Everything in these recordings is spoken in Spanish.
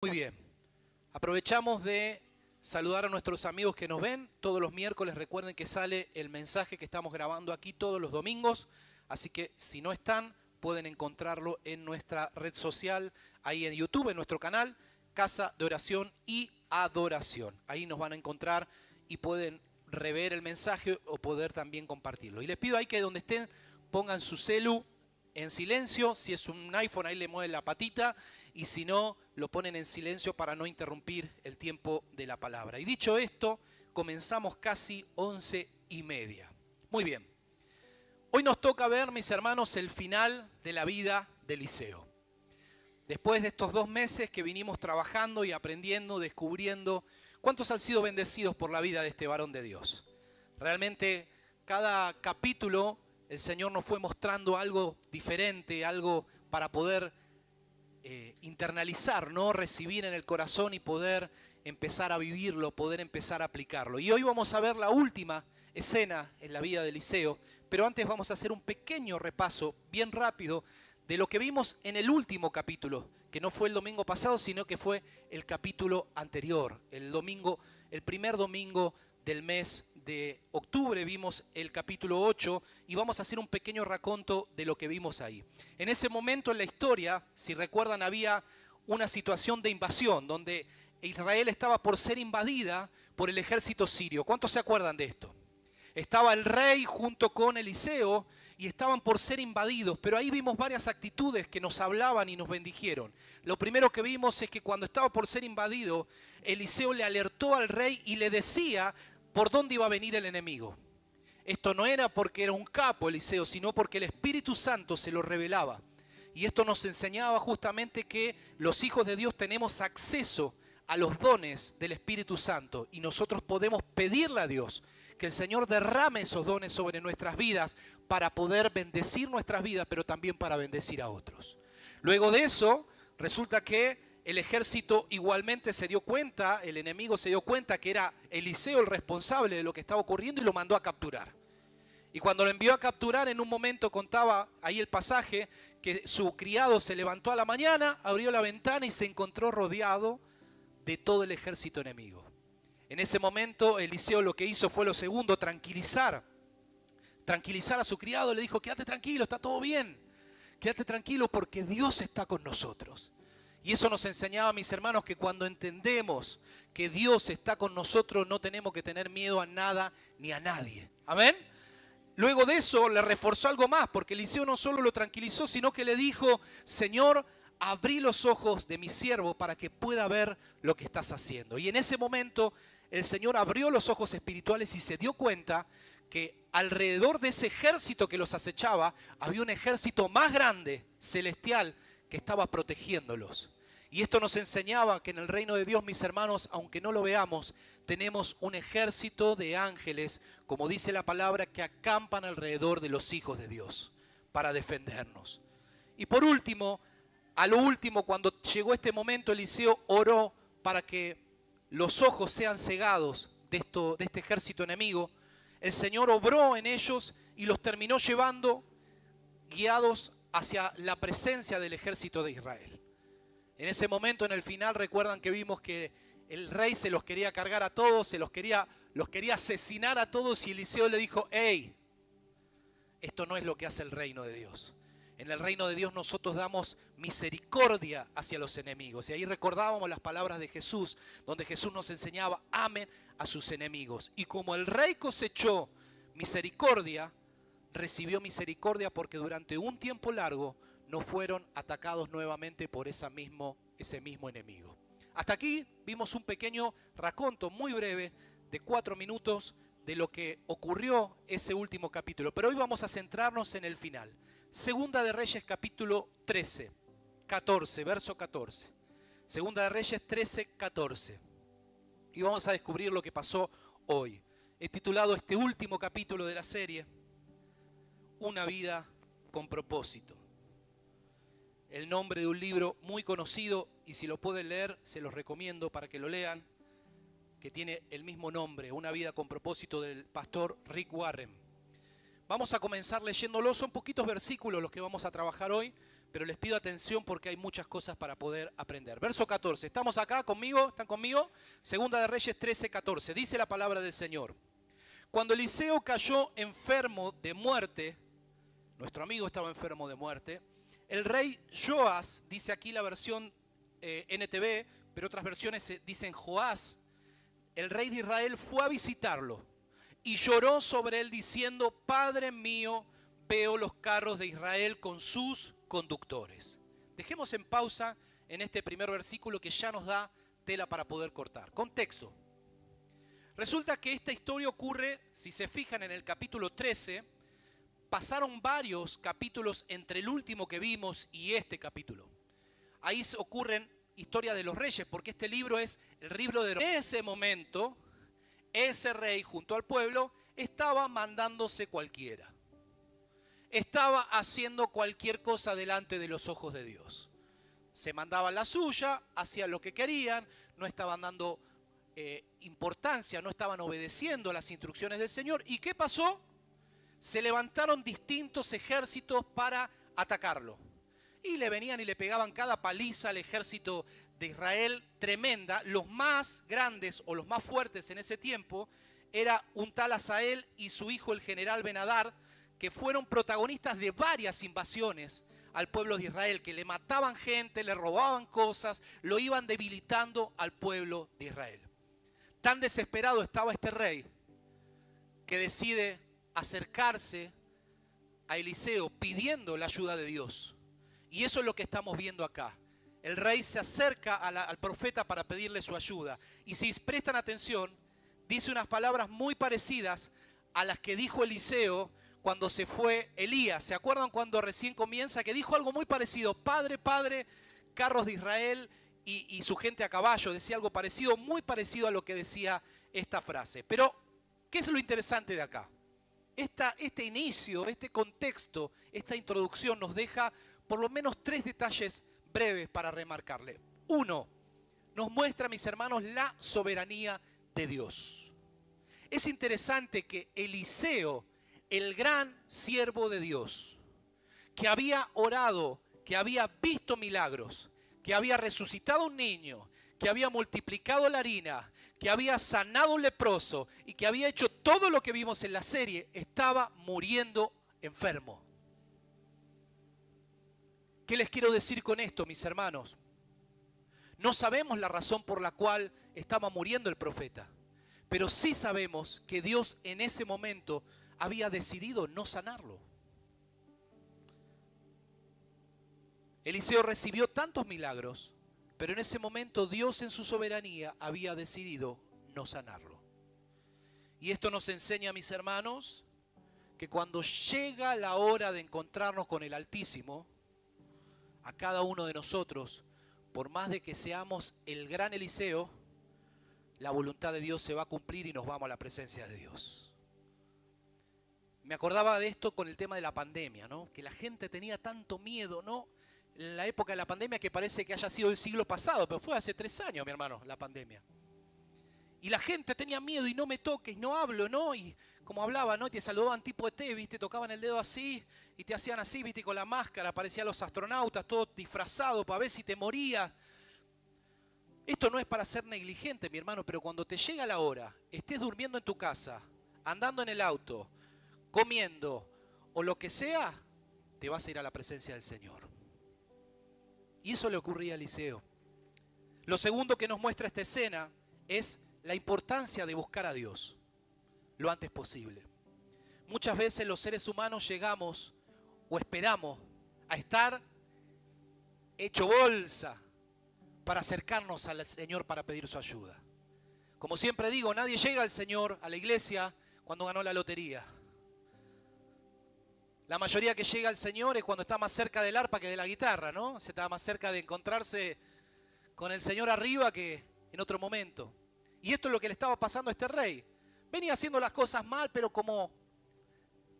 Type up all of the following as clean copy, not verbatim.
Muy bien, aprovechamos de saludar a nuestros amigos que nos ven. Todos los miércoles recuerden que sale el mensaje que estamos grabando aquí todos los domingos. Así que si no están, pueden encontrarlo en nuestra red social, ahí en YouTube, en nuestro canal, Casa de Oración y Adoración. Ahí nos van a encontrar y pueden rever el mensaje o poder también compartirlo. Y les pido ahí que donde estén pongan su celu en silencio. Si es un iPhone, ahí le mueven la patita. Y si no, lo ponen en silencio para no interrumpir el tiempo de la palabra. Y dicho esto, comenzamos casi 11:30. Muy bien. Hoy nos toca ver, mis hermanos, el final de la vida de Eliseo. Después de estos 2 meses que vinimos trabajando y aprendiendo, descubriendo, ¿cuántos han sido bendecidos por la vida de este varón de Dios? Realmente, cada capítulo, el Señor nos fue mostrando algo diferente, algo para poder internalizar, ¿no? Recibir en el corazón y poder empezar a vivirlo, poder empezar a aplicarlo. Y hoy vamos a ver la última escena en la vida de Eliseo, pero antes vamos a hacer un pequeño repaso, bien rápido, de lo que vimos en el último capítulo, que no fue el domingo pasado, sino que fue el capítulo anterior, el primer domingo del mes de octubre vimos el capítulo 8 y vamos a hacer un pequeño raconto de lo que vimos ahí. En ese momento en la historia, si recuerdan, había una situación de invasión donde Israel estaba por ser invadida por el ejército sirio. ¿Cuántos se acuerdan de esto? Estaba el rey junto con Eliseo y estaban por ser invadidos, pero ahí vimos varias actitudes que nos hablaban y nos bendijeron. Lo primero que vimos es que cuando estaba por ser invadido, Eliseo le alertó al rey y le decía por dónde iba a venir el enemigo. Esto no era porque era un capo Eliseo, sino porque el Espíritu Santo se lo revelaba. Y esto nos enseñaba justamente que los hijos de Dios tenemos acceso a los dones del Espíritu Santo y nosotros podemos pedirle a Dios que el Señor derrame esos dones sobre nuestras vidas para poder bendecir nuestras vidas, pero también para bendecir a otros. Luego de eso, resulta que el ejército igualmente se dio cuenta, el enemigo se dio cuenta que era Eliseo el responsable de lo que estaba ocurriendo y lo mandó a capturar. Y cuando lo envió a capturar, en un momento contaba ahí el pasaje que su criado se levantó a la mañana, abrió la ventana y se encontró rodeado de todo el ejército enemigo. En ese momento Eliseo lo que hizo fue lo segundo, tranquilizar a su criado. Le dijo: quédate tranquilo, está todo bien, quédate tranquilo porque Dios está con nosotros. Y eso nos enseñaba, mis hermanos, que cuando entendemos que Dios está con nosotros, no tenemos que tener miedo a nada ni a nadie. ¿Amén? Luego de eso le reforzó algo más, porque Eliseo no solo lo tranquilizó, sino que le dijo: Señor, abrí los ojos de mi siervo para que pueda ver lo que estás haciendo. Y en ese momento el Señor abrió los ojos espirituales y se dio cuenta que alrededor de ese ejército que los acechaba, había un ejército más grande, celestial, que estaba protegiéndolos. Y esto nos enseñaba que en el reino de Dios, mis hermanos, aunque no lo veamos, tenemos un ejército de ángeles, como dice la palabra, que acampan alrededor de los hijos de Dios para defendernos. Y por último, a lo último, cuando llegó este momento, Eliseo oró para que los ojos sean cegados de este ejército enemigo. El Señor obró en ellos y los terminó llevando guiados hacia la presencia del ejército de Israel. En ese momento, en el final, recuerdan que vimos que el rey se los quería cargar a todos, los quería asesinar a todos, y Eliseo le dijo: hey, esto no es lo que hace el reino de Dios. En el reino de Dios nosotros damos misericordia hacia los enemigos. Y ahí recordábamos las palabras de Jesús, donde Jesús nos enseñaba: amen a sus enemigos. Y como el rey cosechó misericordia, recibió misericordia porque durante un tiempo largo no fueron atacados nuevamente por ese mismo enemigo. Hasta aquí vimos un pequeño raconto muy breve de 4 minutos de lo que ocurrió ese último capítulo. Pero hoy vamos a centrarnos en el final. Segunda de Reyes capítulo 14, verso 14. Segunda de Reyes 13, 14. Y vamos a descubrir lo que pasó hoy. He titulado este último capítulo de la serie Una vida con propósito. El nombre de un libro muy conocido, y si lo pueden leer, se los recomiendo para que lo lean, que tiene el mismo nombre, Una vida con propósito, del pastor Rick Warren. Vamos a comenzar leyéndolo. Son poquitos versículos los que vamos a trabajar hoy, pero les pido atención porque hay muchas cosas para poder aprender. Verso 14, ¿estamos acá conmigo? ¿Están conmigo? Segunda de Reyes 13, 14, dice la palabra del Señor. Cuando Eliseo cayó enfermo de muerte, nuestro amigo estaba enfermo de muerte, el rey Joás, dice aquí la versión NTV, pero otras versiones dicen Joás, el rey de Israel fue a visitarlo y lloró sobre él diciendo, Padre mío, veo los carros de Israel con sus conductores. Dejemos en pausa en este primer versículo que ya nos da tela para poder cortar. Contexto. Resulta que esta historia ocurre, si se fijan en el capítulo 13, pasaron varios capítulos entre el último que vimos y este capítulo. Ahí ocurren historia de los reyes, porque este libro es el libro de... En ese momento, ese rey junto al pueblo estaba mandándose cualquiera. Estaba haciendo cualquier cosa delante de los ojos de Dios. Se mandaban la suya, hacían lo que querían, no estaban dando importancia, no estaban obedeciendo las instrucciones del Señor. ¿Y qué pasó? Se levantaron distintos ejércitos para atacarlo. Y le venían y le pegaban cada paliza al ejército de Israel tremenda. Los más grandes o los más fuertes en ese tiempo era un tal Asael y su hijo el general Ben-Hadad, que fueron protagonistas de varias invasiones al pueblo de Israel, que le mataban gente, le robaban cosas, lo iban debilitando al pueblo de Israel. Tan desesperado estaba este rey que decide acercarse a Eliseo pidiendo la ayuda de Dios. Y eso es lo que estamos viendo acá. El rey se acerca al profeta para pedirle su ayuda. Y si prestan atención, dice unas palabras muy parecidas a las que dijo Eliseo cuando se fue Elías. ¿Se acuerdan cuando recién comienza? Que dijo algo muy parecido. Padre, Padre, carros de Israel y su gente a caballo. Decía algo parecido, muy parecido a lo que decía esta frase. Pero, ¿qué es lo interesante de acá? Este inicio, este contexto, esta introducción nos deja por lo menos 3 detalles breves para remarcarle. 1, nos muestra, mis hermanos, la soberanía de Dios. Es interesante que Eliseo, el gran siervo de Dios, que había orado, que había visto milagros, que había resucitado un niño, que había multiplicado la harina, que había sanado un leproso y que había hecho todo lo que vimos en la serie, estaba muriendo enfermo. ¿Qué les quiero decir con esto, mis hermanos? No sabemos la razón por la cual estaba muriendo el profeta, pero sí sabemos que Dios en ese momento había decidido no sanarlo. Eliseo recibió tantos milagros, pero en ese momento Dios en su soberanía había decidido no sanarlo. Y esto nos enseña, mis hermanos, que cuando llega la hora de encontrarnos con el Altísimo, a cada uno de nosotros, por más de que seamos el gran Eliseo, la voluntad de Dios se va a cumplir y nos vamos a la presencia de Dios. Me acordaba de esto con el tema de la pandemia, ¿no? Que la gente tenía tanto miedo, ¿no? En la época de la pandemia, que parece que haya sido el siglo pasado, pero fue hace 3 años, mi hermano, la pandemia. Y la gente tenía miedo y no me toques, no hablo, ¿no? Y como hablaba, ¿no? Y te saludaban tipo ET, ¿viste? Tocaban el dedo así y te hacían así, ¿viste? Y con la máscara aparecían los astronautas, todos disfrazados para ver si te morías. Esto no es para ser negligente, mi hermano, pero cuando te llega la hora, estés durmiendo en tu casa, andando en el auto, comiendo o lo que sea, te vas a ir a la presencia del Señor. Y eso le ocurría a Eliseo. Lo segundo que nos muestra esta escena es la importancia de buscar a Dios lo antes posible. Muchas veces los seres humanos llegamos o esperamos a estar hecho bolsa para acercarnos al Señor para pedir su ayuda. Como siempre digo, nadie llega al Señor, a la iglesia, cuando ganó la lotería. La mayoría que llega al Señor es cuando está más cerca del arpa que de la guitarra, ¿no? Se está más cerca de encontrarse con el Señor arriba que en otro momento. Y esto es lo que le estaba pasando a este rey. Venía haciendo las cosas mal, pero como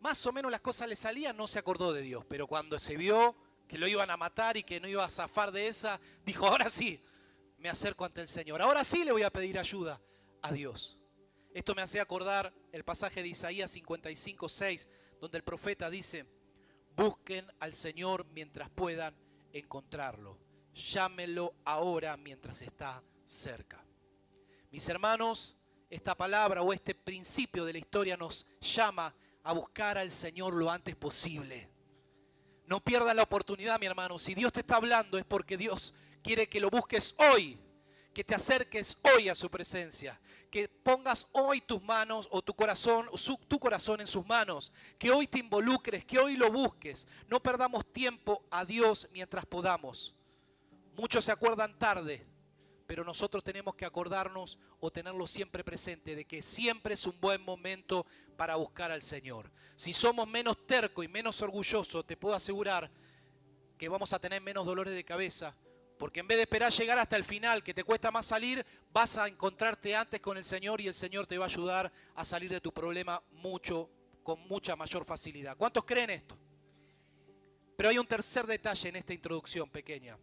más o menos las cosas le salían, no se acordó de Dios. Pero cuando se vio que lo iban a matar y que no iba a zafar de esa, dijo, ahora sí, me acerco ante el Señor. Ahora sí le voy a pedir ayuda a Dios. Esto me hace acordar el pasaje de Isaías 55:6, donde el profeta dice, busquen al Señor mientras puedan encontrarlo. Llámelo ahora mientras está cerca. Mis hermanos, esta palabra o este principio de la historia nos llama a buscar al Señor lo antes posible. No pierdas la oportunidad, mi hermano. Si Dios te está hablando es porque Dios quiere que lo busques hoy, que te acerques hoy a su presencia, que pongas hoy tus manos o tu corazón en sus manos, que hoy te involucres, que hoy lo busques. No perdamos tiempo a Dios mientras podamos. Muchos se acuerdan tarde, pero nosotros tenemos que acordarnos o tenerlo siempre presente de que siempre es un buen momento para buscar al Señor. Si somos menos tercos y menos orgullosos, te puedo asegurar que vamos a tener menos dolores de cabeza, porque en vez de esperar llegar hasta el final, que te cuesta más salir, vas a encontrarte antes con el Señor y el Señor te va a ayudar a salir de tu problema con mucha mayor facilidad. ¿Cuántos creen esto? Pero hay un tercer detalle en esta introducción pequeña.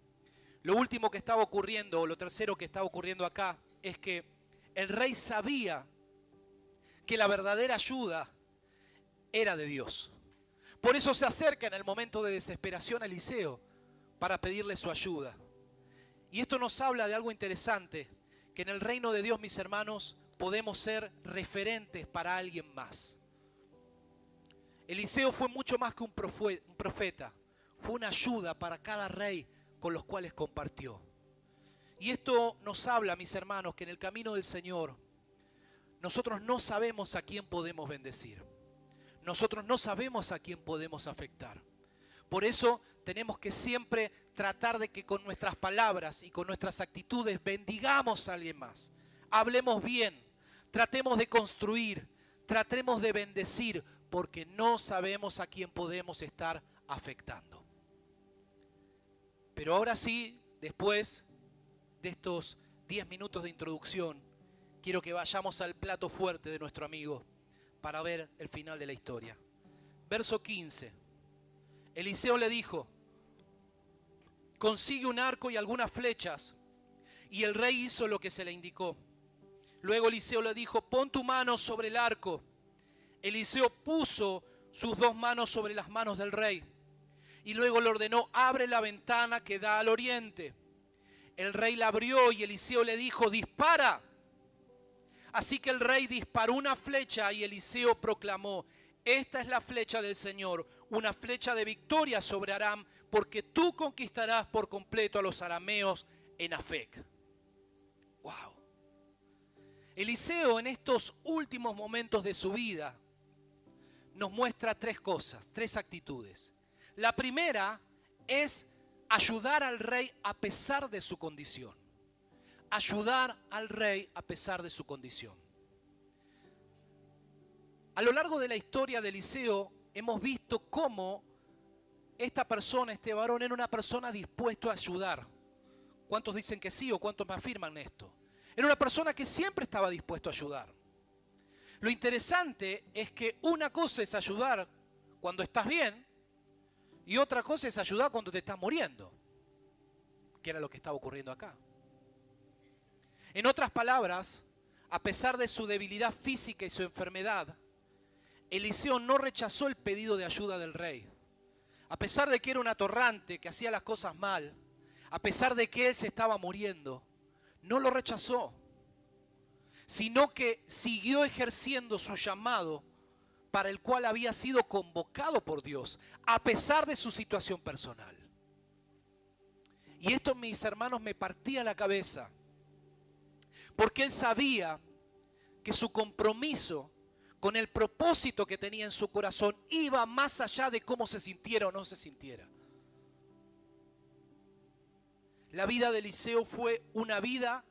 Lo último que estaba ocurriendo, o lo tercero que estaba ocurriendo acá, es que el rey sabía que la verdadera ayuda era de Dios. Por eso se acerca en el momento de desesperación a Eliseo para pedirle su ayuda. Y esto nos habla de algo interesante, que en el reino de Dios, mis hermanos, podemos ser referentes para alguien más. Eliseo fue mucho más que un profeta, fue una ayuda para cada rey con los cuales compartió. Y esto nos habla, mis hermanos, que en el camino del Señor nosotros no sabemos a quién podemos bendecir. Nosotros no sabemos a quién podemos afectar. Por eso tenemos que siempre tratar de que con nuestras palabras y con nuestras actitudes bendigamos a alguien más. Hablemos bien, tratemos de construir, tratemos de bendecir, porque no sabemos a quién podemos estar afectando. Pero ahora sí, después de estos 10 minutos de introducción, quiero que vayamos al plato fuerte de nuestro amigo para ver el final de la historia. Verso 15. Eliseo le dijo: consigue un arco y algunas flechas. Y el rey hizo lo que se le indicó. Luego Eliseo le dijo: pon tu mano sobre el arco. Eliseo puso sus dos manos sobre las manos del rey. Y luego le ordenó: abre la ventana que da al oriente. El rey la abrió y Eliseo le dijo: dispara. Así que el rey disparó una flecha y Eliseo proclamó: esta es la flecha del Señor, una flecha de victoria sobre Aram, porque tú conquistarás por completo a los arameos en Afec. Wow. Eliseo en estos últimos momentos de su vida nos muestra tres cosas, tres actitudes. La primera es ayudar al rey a pesar de su condición. Ayudar al rey a pesar de su condición. A lo largo de la historia de Eliseo hemos visto cómo esta persona, este varón, era una persona dispuesta a ayudar. ¿Cuántos dicen que sí o cuántos me afirman esto? Era una persona que siempre estaba dispuesto a ayudar. Lo interesante es que una cosa es ayudar cuando estás bien y otra cosa es ayudar cuando te estás muriendo, que era lo que estaba ocurriendo acá. En otras palabras, a pesar de su debilidad física y su enfermedad, Eliseo no rechazó el pedido de ayuda del rey. A pesar de que era un atorrante, que hacía las cosas mal, a pesar de que él se estaba muriendo, no lo rechazó, sino que siguió ejerciendo su llamado para el cual había sido convocado por Dios, a pesar de su situación personal. Y esto, mis hermanos, me partía la cabeza, porque él sabía que su compromiso con el propósito que tenía en su corazón iba más allá de cómo se sintiera o no se sintiera. La vida de Eliseo fue una vida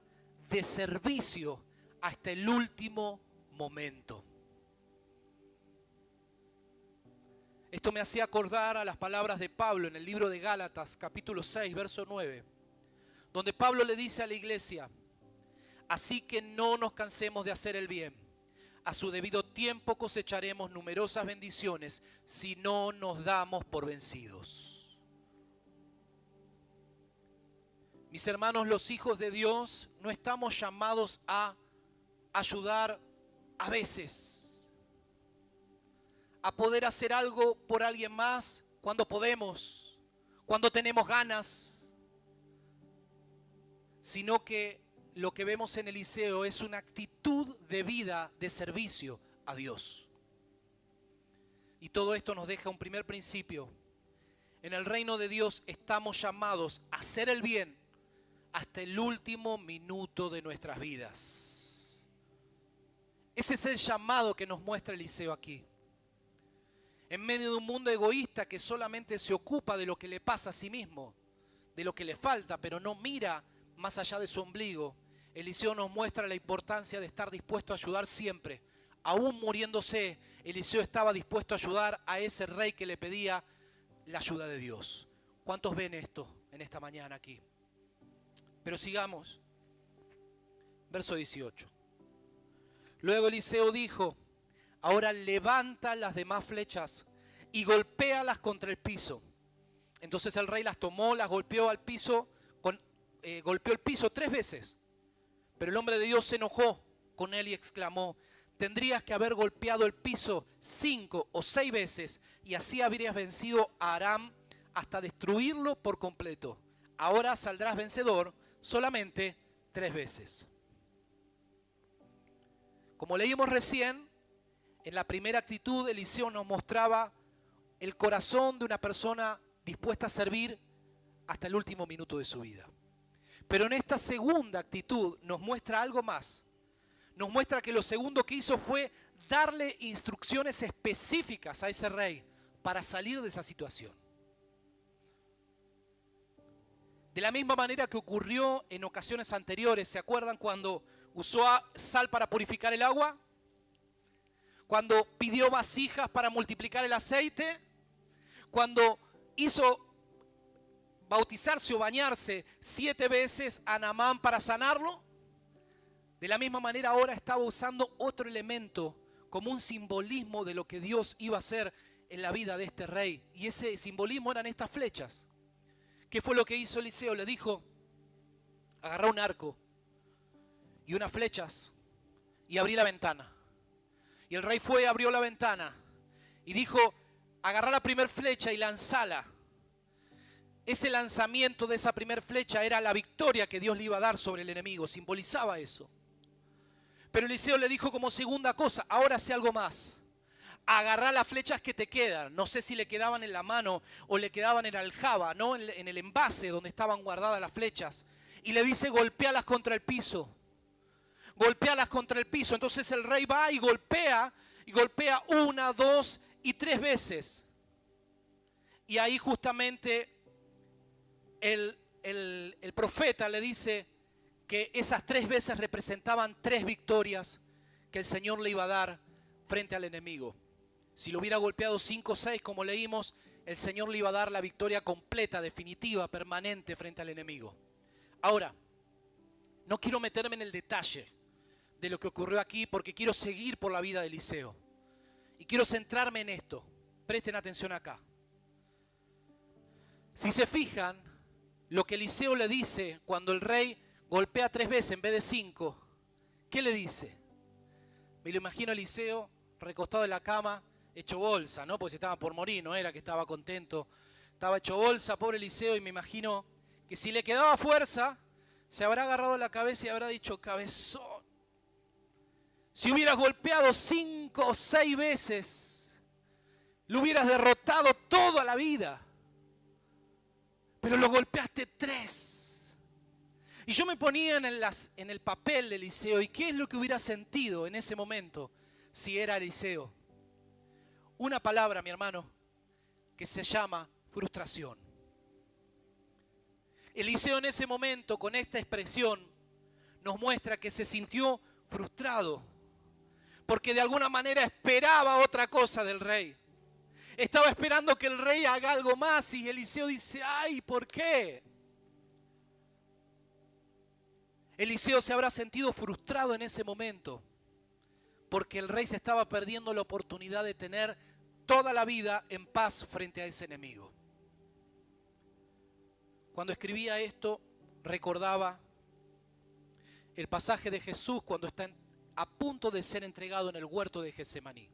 de servicio hasta el último momento. Esto me hacía acordar a las palabras de Pablo en el libro de Gálatas, capítulo 6, verso 9, donde Pablo le dice a la iglesia: así que no nos cansemos de hacer el bien. A su debido tiempo cosecharemos numerosas bendiciones si no nos damos por vencidos. Mis hermanos, los hijos de Dios no estamos llamados a ayudar a veces, a poder hacer algo por alguien más cuando podemos, cuando tenemos ganas, sino que lo que vemos en Eliseo es una actitud de vida de servicio a Dios. Y todo esto nos deja un primer principio. En el reino de Dios estamos llamados a hacer el bien hasta el último minuto de nuestras vidas. Ese es el llamado que nos muestra Eliseo aquí. En medio de un mundo egoísta que solamente se ocupa de lo que le pasa a sí mismo, de lo que le falta, pero no mira más allá de su ombligo, Eliseo nos muestra la importancia de estar dispuesto a ayudar siempre. Aún muriéndose, Eliseo estaba dispuesto a ayudar a ese rey que le pedía la ayuda de Dios. ¿Cuántos ven esto en esta mañana aquí? Pero sigamos. Verso 18. Luego Eliseo dijo: ahora levanta las demás flechas y golpéalas contra el piso. Entonces el rey las tomó, las golpeó al piso, golpeó el piso 3 veces. Pero el hombre de Dios se enojó con él y exclamó: tendrías que haber golpeado el piso 5 o 6 veces y así habrías vencido a Aram hasta destruirlo por completo. Ahora saldrás vencedor solamente 3 veces. Como leímos recién, en la primera actitud Eliseo nos mostraba el corazón de una persona dispuesta a servir hasta el último minuto de su vida. Pero en esta segunda actitud nos muestra algo más. Nos muestra que lo segundo que hizo fue darle instrucciones específicas a ese rey para salir de esa situación. De la misma manera que ocurrió en ocasiones anteriores, ¿se acuerdan cuando usó sal para purificar el agua? Cuando pidió vasijas para multiplicar el aceite, cuando hizo bautizarse o bañarse 7 veces a Naamán para sanarlo. De la misma manera ahora estaba usando otro elemento como un simbolismo de lo que Dios iba a hacer en la vida de este rey. Y ese simbolismo eran estas flechas. ¿Qué fue lo que hizo Eliseo? Le dijo: agarrá un arco y unas flechas y abrí la ventana. Y el rey fue, abrió la ventana y dijo: agarrá la primer flecha y lanzala. Ese lanzamiento de esa primer flecha era la victoria que Dios le iba a dar sobre el enemigo, simbolizaba eso. Pero Eliseo le dijo como segunda cosa: ahora hace algo más. Agarrá las flechas que te quedan. No sé si le quedaban en la mano o le quedaban en la aljaba, ¿no? En el envase donde estaban guardadas las flechas. Y le dice: golpéalas contra el piso. Golpéalas contra el piso. Entonces el rey va y golpea 1, 2 y 3 veces. Y ahí justamente el profeta le dice que esas 3 veces representaban 3 victorias que el Señor le iba a dar frente al enemigo. Si lo hubiera golpeado 5 o 6, como leímos, el Señor le iba a dar la victoria completa, definitiva, permanente frente al enemigo. Ahora, no quiero meterme en el detalle de lo que ocurrió aquí porque quiero seguir por la vida de Eliseo. Y quiero centrarme en esto. Presten atención acá. Si se fijan, lo que Eliseo le dice cuando el rey golpea 3 veces en vez de 5, ¿qué le dice? Me lo imagino a Eliseo recostado en la cama, hecho bolsa, ¿no? Porque se estaba por morir, no era que estaba contento. Estaba hecho bolsa, pobre Eliseo, y me imagino que si le quedaba fuerza, se habrá agarrado la cabeza y habrá dicho: cabezón, si hubieras golpeado 5 o 6 veces, lo hubieras derrotado toda la vida. Pero lo golpeaste 3. Y yo me ponía en el papel de Eliseo. ¿Y qué es lo que hubiera sentido en ese momento si era Eliseo? Una palabra, mi hermano, que se llama frustración. Eliseo en ese momento, con esta expresión, nos muestra que se sintió frustrado. Porque de alguna manera esperaba otra cosa del rey. Estaba esperando que el rey haga algo más y Eliseo dice: ¡ay! ¿Por qué? Eliseo se habrá sentido frustrado en ese momento porque el rey se estaba perdiendo la oportunidad de tener toda la vida en paz frente a ese enemigo. Cuando escribía esto, recordaba el pasaje de Jesús cuando está a punto de ser entregado en el huerto de Getsemaní.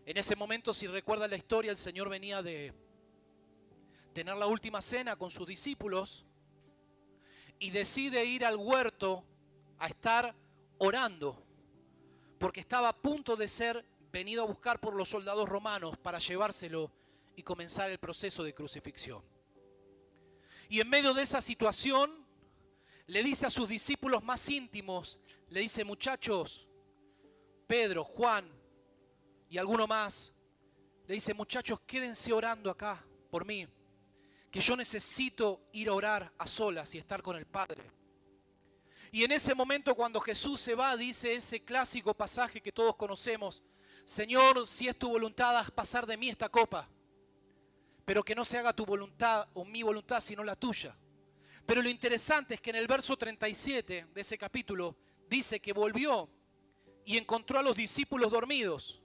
En ese momento, si recuerdan la historia, el Señor venía de tener la última cena con sus discípulos y decide ir al huerto a estar orando, porque estaba a punto de ser venido a buscar por los soldados romanos para llevárselo y comenzar el proceso de crucifixión. Y en medio de esa situación le dice a sus discípulos más íntimos, le dice: muchachos, Pedro, Juan y alguno más, le dice: muchachos, quédense orando acá por mí, que yo necesito ir a orar a solas y estar con el Padre. Y en ese momento, cuando Jesús se va, dice ese clásico pasaje que todos conocemos: Señor, si es tu voluntad, haz pasar de mí esta copa, pero que no se haga tu voluntad o mi voluntad, sino la tuya. Pero lo interesante es que en el verso 37 de ese capítulo dice que volvió y encontró a los discípulos dormidos.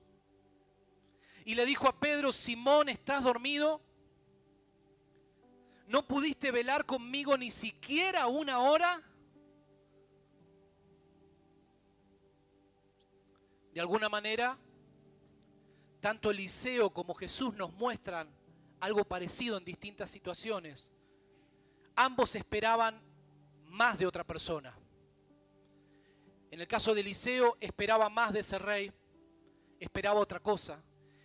Y le dijo a Pedro: Simón, ¿estás dormido? ¿No pudiste velar conmigo ni siquiera una hora? De alguna manera, tanto Eliseo como Jesús nos muestran algo parecido en distintas situaciones. Ambos esperaban más de otra persona. En el caso de Eliseo, esperaba más de ese rey, esperaba otra cosa.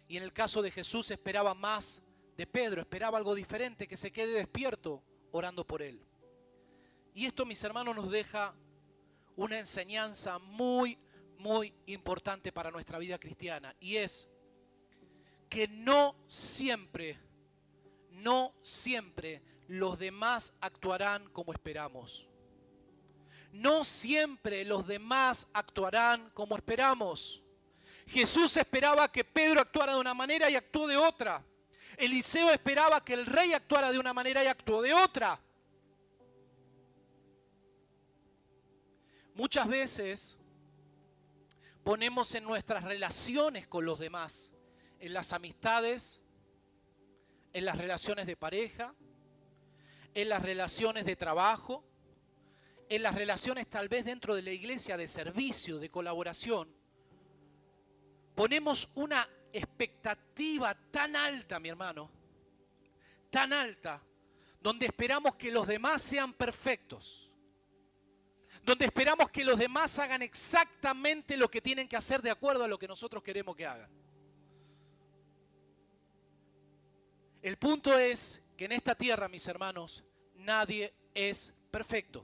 Y en el caso de Jesús, esperaba más de Pedro, esperaba algo diferente, que se quede despierto orando por él. Y esto, mis hermanos, nos deja una enseñanza muy importante para nuestra vida cristiana. Y es que no siempre los demás actuarán como esperamos. No siempre los demás actuarán como esperamos. Jesús esperaba que Pedro actuara de una manera y actuó de otra. Eliseo esperaba que el rey actuara de una manera y actuó de otra. Muchas veces ponemos en nuestras relaciones con los demás, en las amistades, en las relaciones de pareja, en las relaciones de trabajo, en las relaciones tal vez dentro de la iglesia de servicio, de colaboración. Ponemos una expectativa tan alta, mi hermano, tan alta, donde esperamos que los demás sean perfectos, donde esperamos que los demás hagan exactamente lo que tienen que hacer de acuerdo a lo que nosotros queremos que hagan. El punto es que en esta tierra, mis hermanos, nadie es perfecto.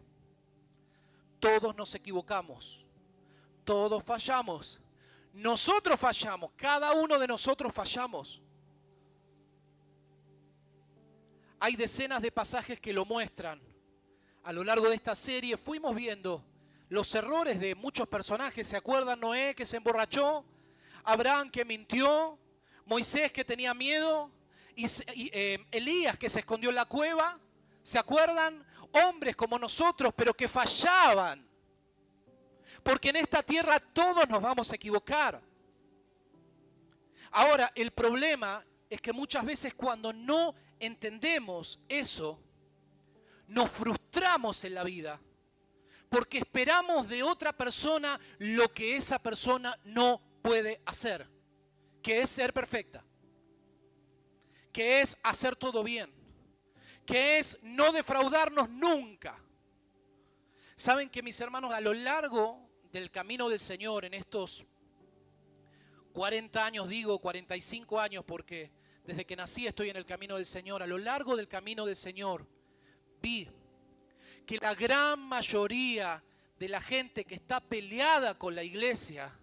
Todos nos equivocamos, todos fallamos. Nosotros fallamos, cada uno de nosotros fallamos. Hay decenas de pasajes que lo muestran. A lo largo de esta serie fuimos viendo los errores de muchos personajes. ¿Se acuerdan? Noé, que se emborrachó, Abraham, que mintió, Moisés, que tenía miedo, y Elías, que se escondió en la cueva. ¿Se acuerdan? Hombres como nosotros, pero que fallaban. Porque en esta tierra todos nos vamos a equivocar. Ahora, el problema es que muchas veces cuando no entendemos eso, nos frustramos en la vida. Porque esperamos de otra persona lo que esa persona no puede hacer. Que es ser perfecta. Que es hacer todo bien. Que es no defraudarnos nunca. Saben que, mis hermanos, a lo largo del camino del Señor, en estos 40 años, digo 45 años, porque desde que nací estoy en el camino del Señor. A lo largo del camino del Señor vi que la gran mayoría de la gente que está peleada con la iglesia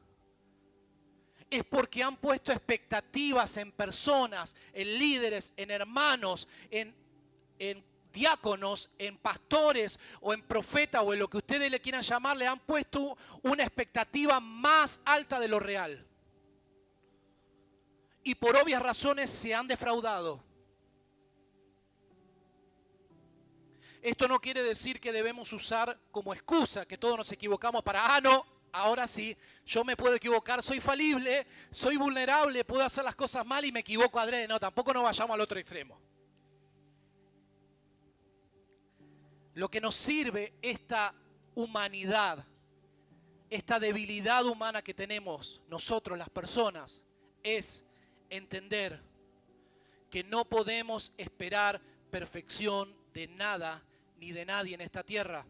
es porque han puesto expectativas en personas, en líderes, en hermanos, en diáconos, en pastores o en profetas o en lo que ustedes le quieran llamar. Le han puesto una expectativa más alta de lo real. Y por obvias razones se han defraudado. Esto no quiere decir que debemos usar como excusa que todos nos equivocamos para, no, ahora sí, yo me puedo equivocar, soy falible, soy vulnerable, puedo hacer las cosas mal y me equivoco adrede. No, tampoco nos vayamos al otro extremo. Lo que nos sirve esta humanidad, esta debilidad humana que tenemos nosotros las personas, es entender que no podemos esperar perfección de nada ni de nadie en esta tierra.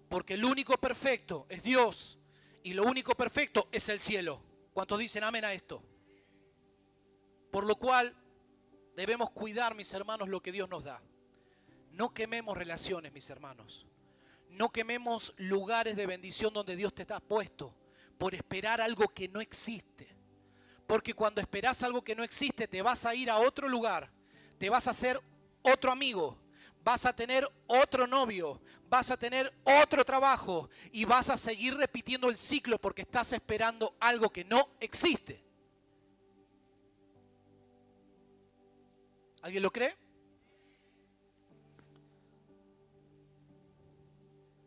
Porque el único perfecto es Dios y lo único perfecto es el cielo. ¿Cuántos dicen amén a esto? Por lo cual debemos cuidar, mis hermanos, lo que Dios nos da. No quememos relaciones, mis hermanos. No quememos lugares de bendición donde Dios te está puesto por esperar algo que no existe. Porque cuando esperas algo que no existe, te vas a ir a otro lugar, te vas a hacer otro amigo, vas a tener otro novio, vas a tener otro trabajo y vas a seguir repitiendo el ciclo porque estás esperando algo que no existe. ¿Alguien lo cree?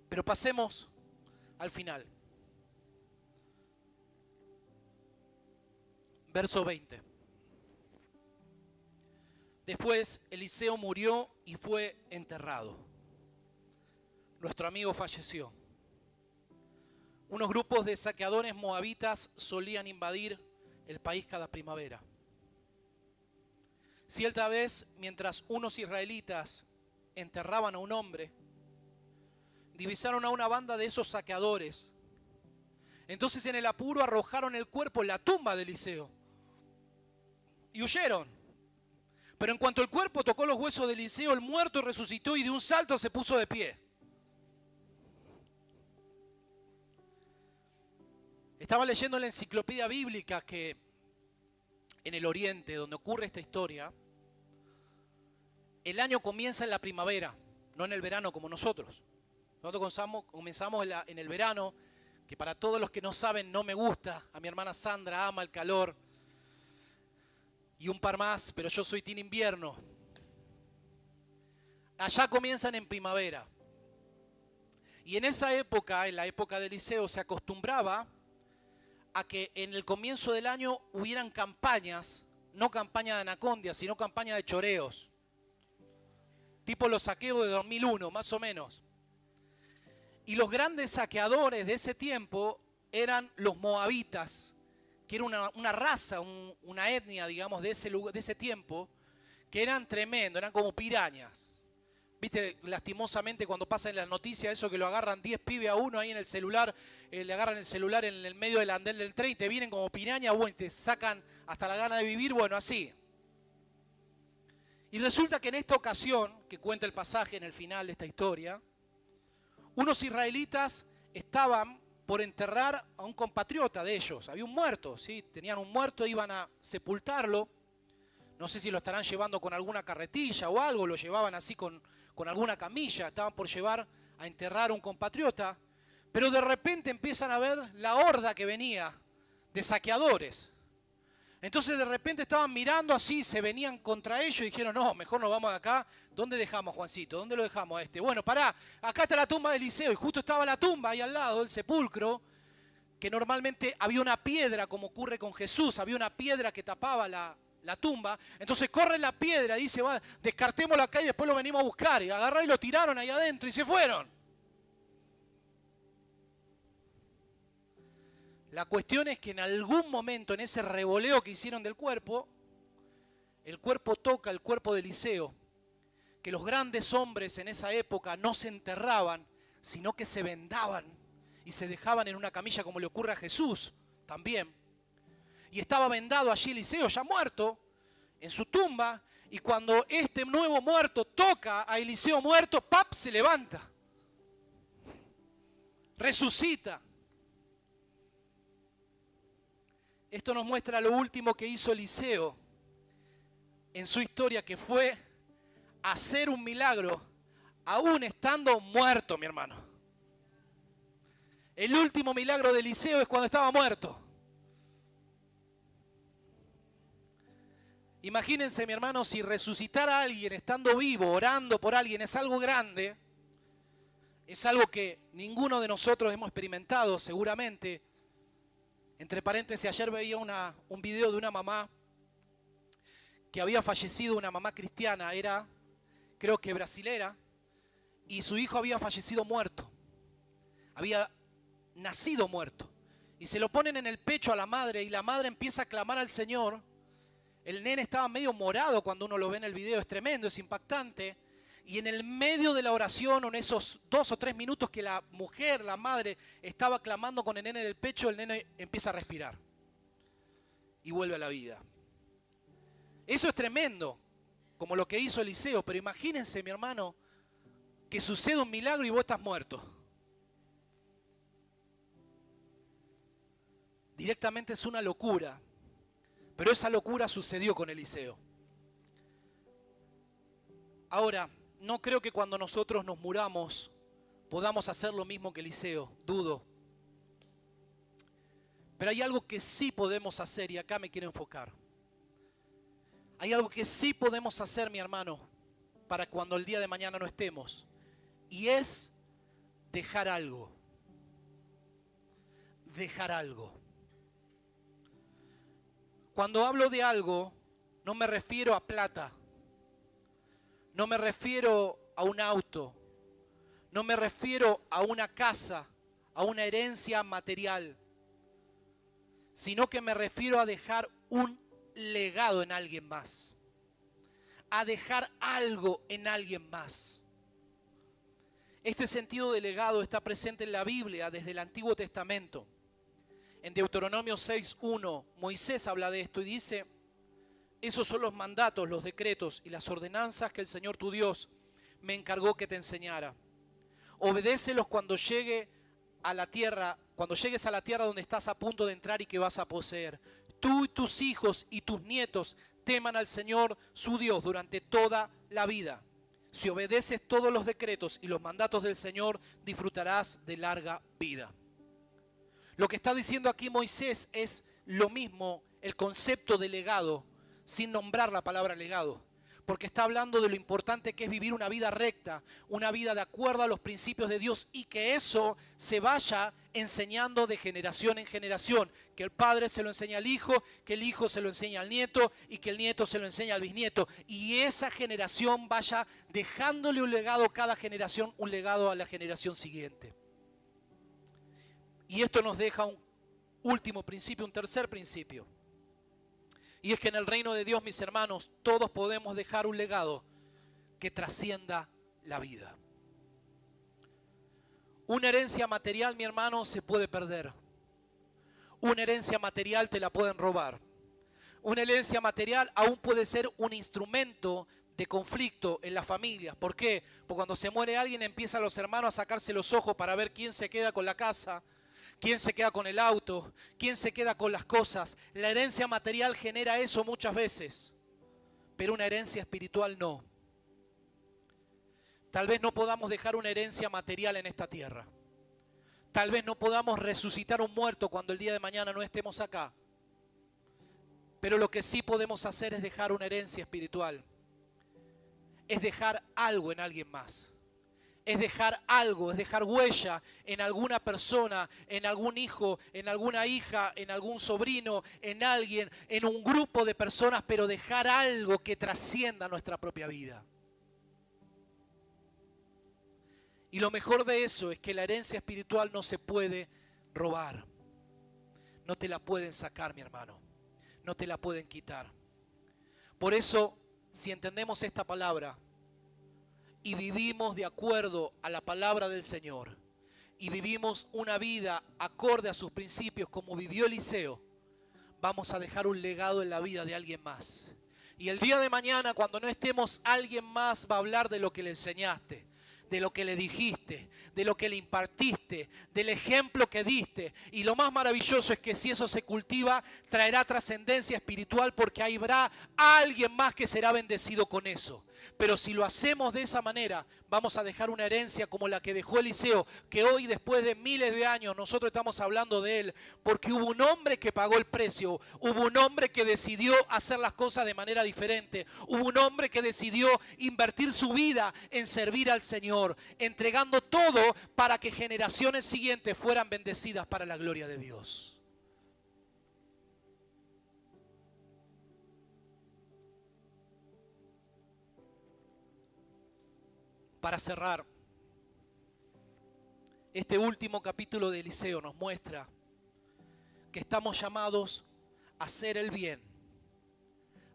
Pero pasemos al final. Verso 20. Después Eliseo murió y fue enterrado. Nuestro amigo falleció. Unos grupos de saqueadores moabitas solían invadir el país cada primavera. Cierta vez, mientras unos israelitas enterraban a un hombre, divisaron a una banda de esos saqueadores. Entonces en el apuro arrojaron el cuerpo en la tumba de Eliseo y huyeron. Pero en cuanto el cuerpo tocó los huesos de Eliseo, el muerto resucitó y de un salto se puso de pie. Estaba leyendo en la enciclopedia bíblica que en el oriente, donde ocurre esta historia, el año comienza en la primavera, no en el verano como nosotros. Nosotros comenzamos en el verano, que para todos los que no saben no me gusta. A mi hermana Sandra ama el calor. Y un par más, pero yo soy team invierno. Allá comienzan en primavera. Y en esa época, en la época de Eliseo, se acostumbraba a que en el comienzo del año hubieran campañas, no campaña de anacondia, sino campaña de choreos. Tipo los saqueos de 2001, más o menos. Y los grandes saqueadores de ese tiempo eran los moabitas, que era una raza, una etnia, digamos, de ese tiempo, que eran tremendos, eran como pirañas. Viste, lastimosamente cuando pasa en las noticias eso que lo agarran 10 pibes a uno ahí en el celular, le agarran el celular en el medio del andén del tren y te vienen como pirañas, bueno, y te sacan hasta la gana de vivir, bueno, así. Y resulta que en esta ocasión, que cuenta el pasaje en el final de esta historia, unos israelitas estaban por enterrar a un compatriota de ellos. Había un muerto, ¿sí? Tenían un muerto, iban a sepultarlo. No sé si lo estarán llevando con alguna carretilla o algo, lo llevaban así con alguna camilla. Estaban por llevar a enterrar a un compatriota. Pero de repente empiezan a ver la horda que venía de saqueadores. Entonces de repente estaban mirando así, se venían contra ellos y dijeron, no, mejor nos vamos de acá. ¿Dónde dejamos a Juancito? ¿Dónde lo dejamos a este? Bueno, pará, acá está la tumba de Eliseo y justo estaba la tumba ahí al lado, el sepulcro, que normalmente había una piedra, como ocurre con Jesús, había una piedra que tapaba la tumba. Entonces corre la piedra y dice, va, descartémoslo acá y después lo venimos a buscar. Y agarraron y lo tiraron ahí adentro y se fueron. La cuestión es que en algún momento, en ese revoleo que hicieron del cuerpo, el cuerpo toca el cuerpo de Eliseo, que los grandes hombres en esa época no se enterraban, sino que se vendaban y se dejaban en una camilla como le ocurre a Jesús también. Y estaba vendado allí Eliseo, ya muerto, en su tumba, y cuando este nuevo muerto toca a Eliseo muerto, ¡pap!, se levanta, resucita. Esto nos muestra lo último que hizo Eliseo en su historia, que fue hacer un milagro aún estando muerto, mi hermano. El último milagro de Eliseo es cuando estaba muerto. Imagínense, mi hermano, si resucitar a alguien estando vivo, orando por alguien, es algo grande, es algo que ninguno de nosotros hemos experimentado seguramente. Entre paréntesis, ayer veía un video de una mamá que había fallecido, una mamá cristiana, era, creo que brasilera, y su hijo había fallecido muerto. Había nacido muerto. Y se lo ponen en el pecho a la madre y la madre empieza a clamar al Señor. El nene estaba medio morado cuando uno lo ve en el video, es tremendo, es impactante. Y en el medio de la oración, en esos 2 o 3 minutos que la mujer, la madre, estaba clamando con el nene en el pecho, el nene empieza a respirar y vuelve a la vida. Eso es tremendo, como lo que hizo Eliseo, pero imagínense, mi hermano, que sucede un milagro y vos estás muerto. Directamente es una locura, pero esa locura sucedió con Eliseo. Ahora, no creo que cuando nosotros nos muramos podamos hacer lo mismo que Eliseo, dudo. Pero hay algo que sí podemos hacer y acá me quiero enfocar. Hay algo que sí podemos hacer, mi hermano, para cuando el día de mañana no estemos. Y es dejar algo. Dejar algo. Cuando hablo de algo, no me refiero a plata. No me refiero a un auto. No me refiero a una casa, a una herencia material. Sino que me refiero a dejar un legado en alguien más. A dejar algo en alguien más. Este sentido de legado está presente en la Biblia desde el Antiguo Testamento. En Deuteronomio 6:1, Moisés habla de esto y dice: esos son los mandatos, los decretos y las ordenanzas que el Señor tu Dios me encargó que te enseñara. Obedécelos cuando llegues a la tierra donde estás a punto de entrar y que vas a poseer. Tú y tus hijos y tus nietos teman al Señor su Dios durante toda la vida. Si obedeces todos los decretos y los mandatos del Señor, disfrutarás de larga vida. Lo que está diciendo aquí Moisés es lo mismo, el concepto de legado, sin nombrar la palabra legado. Porque está hablando de lo importante que es vivir una vida recta, una vida de acuerdo a los principios de Dios y que eso se vaya enseñando de generación en generación. Que el padre se lo enseña al hijo, que el hijo se lo enseña al nieto y que el nieto se lo enseña al bisnieto. Y esa generación vaya dejándole un legado, cada generación, un legado a la generación siguiente. Y esto nos deja un último principio, un tercer principio. Y es que en el reino de Dios, mis hermanos, todos podemos dejar un legado que trascienda la vida. Una herencia material, mi hermano, se puede perder. Una herencia material te la pueden robar. Una herencia material aún puede ser un instrumento de conflicto en las familias. ¿Por qué? Porque cuando se muere alguien empiezan los hermanos a sacarse los ojos para ver quién se queda con la casa, quién se queda con el auto, quién se queda con las cosas. La herencia material genera eso muchas veces, pero una herencia espiritual no. Tal vez no podamos dejar una herencia material en esta tierra. Tal vez no podamos resucitar un muerto cuando el día de mañana no estemos acá. Pero lo que sí podemos hacer es dejar una herencia espiritual. Es dejar algo en alguien más. Es dejar algo, es dejar huella en alguna persona, en algún hijo, en alguna hija, en algún sobrino, en alguien, en un grupo de personas, pero dejar algo que trascienda nuestra propia vida. Y lo mejor de eso es que la herencia espiritual no se puede robar. No te la pueden sacar, mi hermano. No te la pueden quitar. Por eso, si entendemos esta palabra y vivimos de acuerdo a la palabra del Señor y vivimos una vida acorde a sus principios como vivió Eliseo, vamos a dejar un legado en la vida de alguien más. Y el día de mañana, cuando no estemos, alguien más va a hablar de lo que le enseñaste, de lo que le dijiste, de lo que le impartiste, del ejemplo que diste. Y lo más maravilloso es que si eso se cultiva, traerá trascendencia espiritual porque habrá alguien más que será bendecido con eso. Pero si lo hacemos de esa manera, vamos a dejar una herencia como la que dejó Eliseo, que hoy, después de miles de años, nosotros estamos hablando de él, porque hubo un hombre que pagó el precio, hubo un hombre que decidió hacer las cosas de manera diferente, hubo un hombre que decidió invertir su vida en servir al Señor, entregando todo para que generaciones siguientes fueran bendecidas para la gloria de Dios. Para cerrar, este último capítulo de Eliseo nos muestra que estamos llamados a hacer el bien,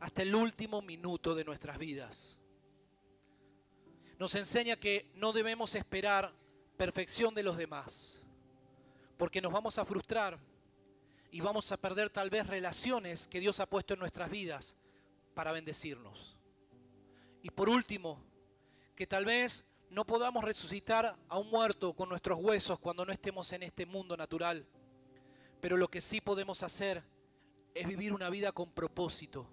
hasta el último minuto de nuestras vidas. Nos enseña que no debemos esperar perfección de los demás, porque nos vamos a frustrar y vamos a perder tal vez relaciones que Dios ha puesto en nuestras vidas para bendecirnos. Y por último, que tal vez no podamos resucitar a un muerto con nuestros huesos cuando no estemos en este mundo natural, pero lo que sí podemos hacer es vivir una vida con propósito,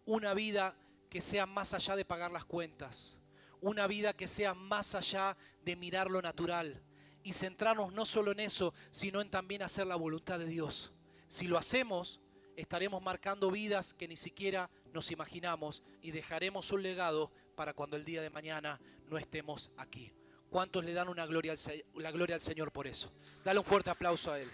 una vida que sea más allá de pagar las cuentas, una vida que sea más allá de mirar lo natural y centrarnos no solo en eso, sino en también hacer la voluntad de Dios. Si lo hacemos, estaremos marcando vidas que ni siquiera nos imaginamos y dejaremos un legado para cuando el día de mañana no estemos aquí. ¿Cuántos le dan la gloria al Señor por eso? Dale un fuerte aplauso a Él.